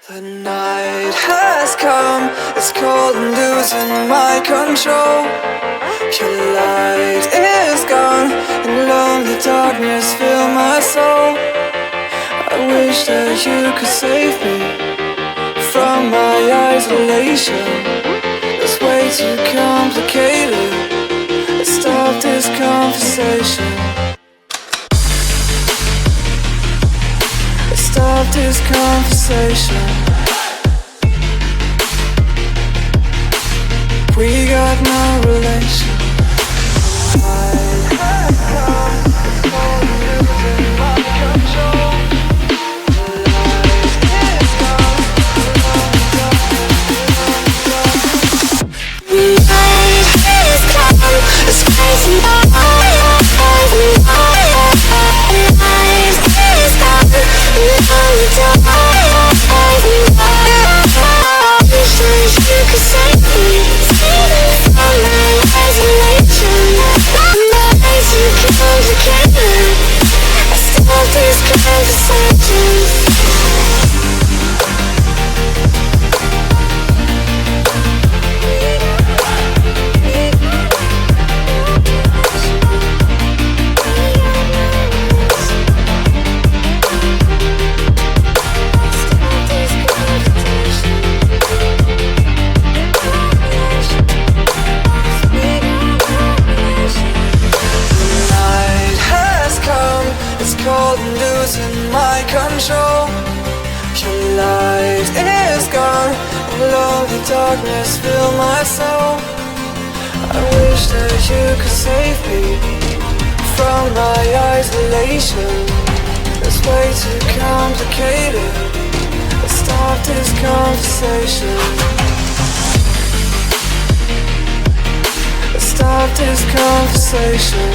The night has come, it's cold and losing my control. Your light is gone, and lonely darkness fill my soul. I wish that you could save me from my isolation. It's way too complicated. Let's stop this conversation. Let's stop this conversation. We got no relation. Darkness fill my soul. I wish that you could save me from my isolation. It's way too complicated. Let's stop this conversation. Let's stop this conversation.